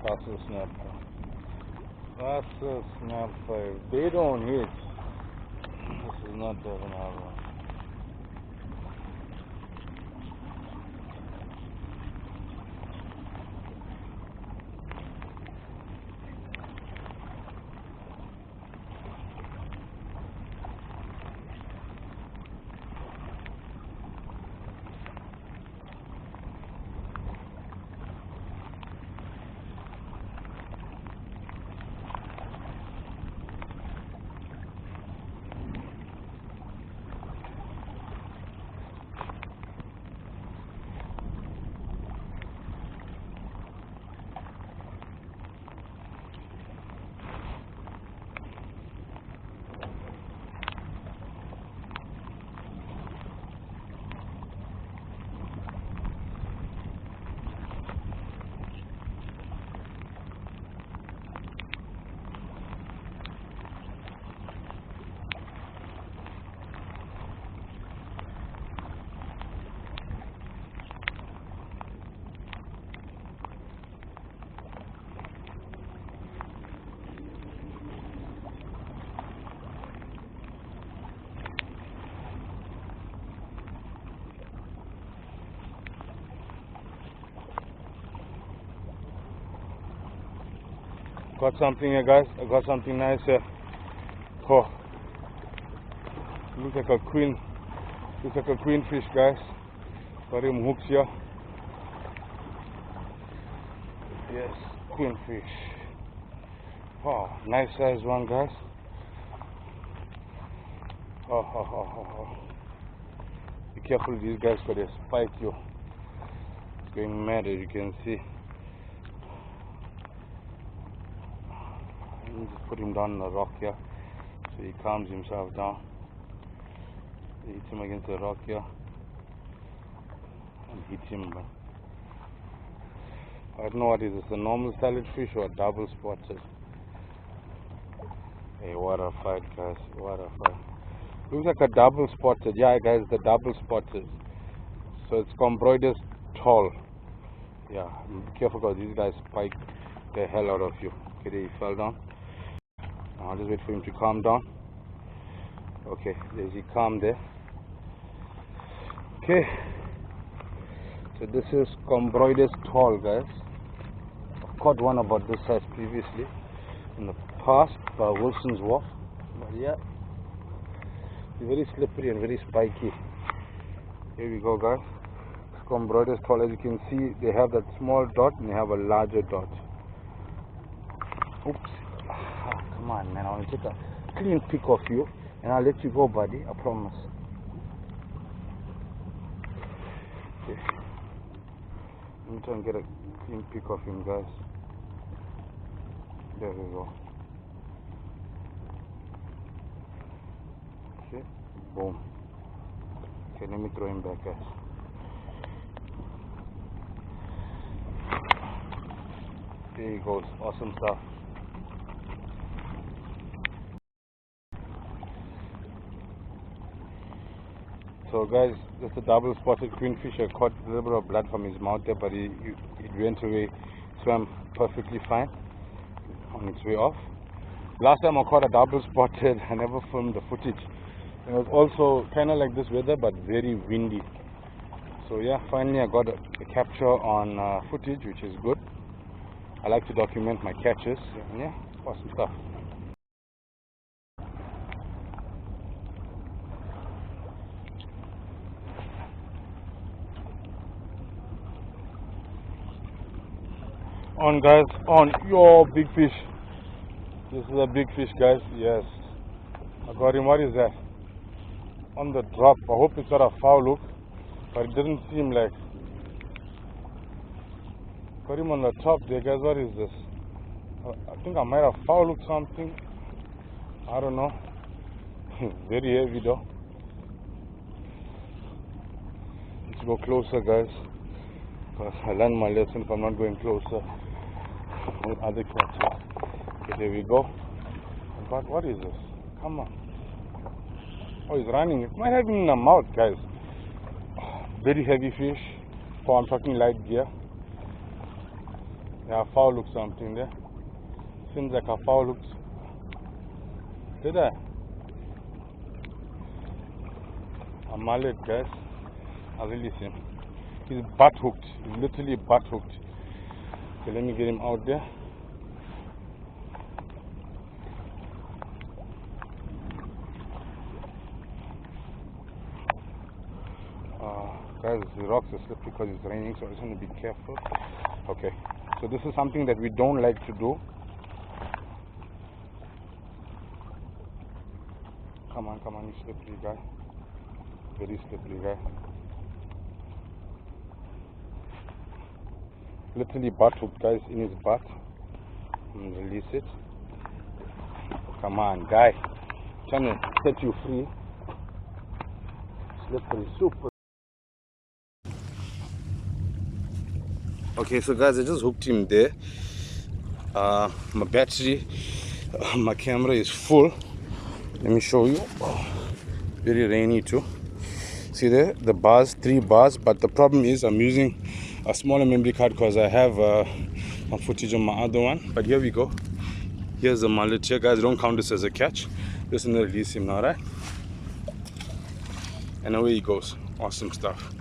That's a snapper. That's a snapper. They don't hit. This is not Devon Harbour. Got something here, guys. I got something nice here. Oh, looks like a queen. Looks like a queenfish, guys. Got him hooks here. Yes, queenfish. Wow, nice size one, guys. Oh. Be careful with these guys, for they spike you. It's going mad, as you can see. Just put him down on the rock here, so he calms himself down. Hit him against the rock here, and hit him. I don't know what is this, a normal salad fish or a double spotted? Hey, what a fight, guys! What a fight! Looks like a double spotted. Yeah, guys, the double spotted. So it's Combroides tall. Yeah, be careful because these guys spike the hell out of you. Okay, there he fell down. I'll just wait for him to calm down. Okay, there's he calm there. Okay, so this is Combroides tall, guys. I've caught one about this size previously in the past by Wilson's Wharf. But yeah, it's very slippery and very spiky. Here we go, guys. Combroides tall. As you can see, they have that small dot and they have a larger dot. Oops. Come on, man, I want to take a clean pic of you and I'll let you go, buddy, I promise. Okay. Let me try and get a clean pic of him, guys. There we go. Okay, boom. Okay, let me throw him back, guys. There he goes, awesome stuff. So guys, that's a double spotted queenfish. I caught a little bit of blood from his mouth there, but it went away, swam perfectly fine on its way off. Last time I caught a double spotted, I never filmed the footage. It was also kind of like this weather, but very windy. So yeah, finally I got a capture on footage, which is good. I like to document my catches. Yeah, awesome stuff. On, guys, on. Yo, big fish. This is a big fish, guys. Yes, I got him. What is that? On the drop. I hope it's not a foul hook, but it didn't seem like. Got him on the top there, guys. What is this? I think I might have foul hooked something. I don't know. Very heavy though. Let's go closer, guys. I learned my lesson if I'm not going closer with other catches. Okay, there we go. But what is this? Come on. Oh, he's running. It might have him in the mouth, guys. Very heavy fish. Oh, I'm talking light gear. Yeah, foul hooked something there. Seems like a foul hooked. Did I? A mallet, guys. I'll release him. He's butt hooked. He's literally butt hooked. Okay, let me get him out there. Guys, the rocks are slippery because it's raining, so I just want to be careful. Okay, so this is something that we don't like to do. Come on, you slippery guy. Very slippery guy. Literally butt hooked, guys, in his butt. And release it. Come on, guy. Trying to set you free. Slippery, super. Okay, so guys, I just hooked him there. My battery, my camera is full. Let me show you. Very rainy too. See there, the bars, 3 bars, but the problem is I'm using a smaller memory card because I have my footage on my other one. But here we go. Here's the mullet here, guys. Don't count this as a catch. Just gonna release him now, right? And away he goes. Awesome stuff.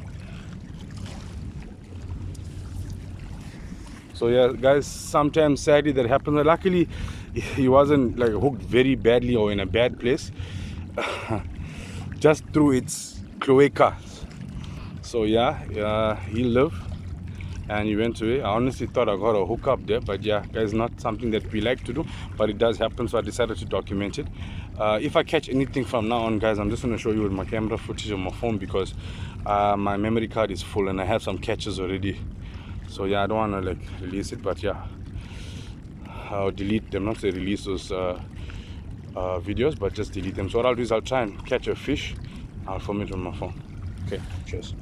So yeah, guys, sometimes sadly that happens. Luckily, he wasn't like hooked very badly or in a bad place. Just through its cloaca. So yeah, he lived and he went away. I honestly thought I got a hook up there, but yeah, guys, not something that we like to do, but it does happen, so I decided to document it. If I catch anything from now on, guys, I'm just going to show you with my camera footage on my phone because my memory card is full and I have some catches already. So yeah, I don't want to like release it, but yeah, I'll delete them. Not say release those videos, but just delete them. So what I'll do is I'll try and catch a fish. I'll film it on my phone. Okay, cheers.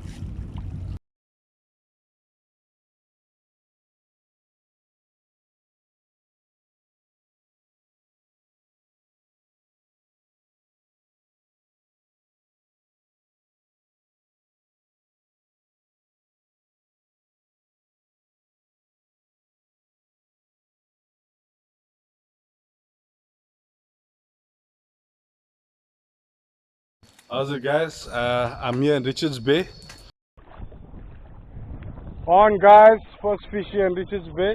How's it, guys? I'm here in Richards Bay. On, guys, first fish here in Richards Bay.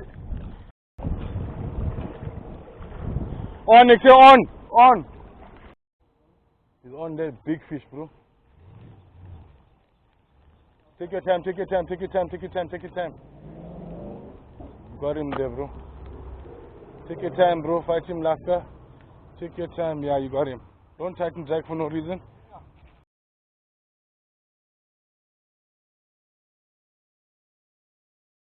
On, Nick, on. He's on there, big fish, bro. Take your time. Got him there, bro. Take your time, bro. Fight him, Laka. Take your time. Yeah, you got him. Don't try to drag for no reason.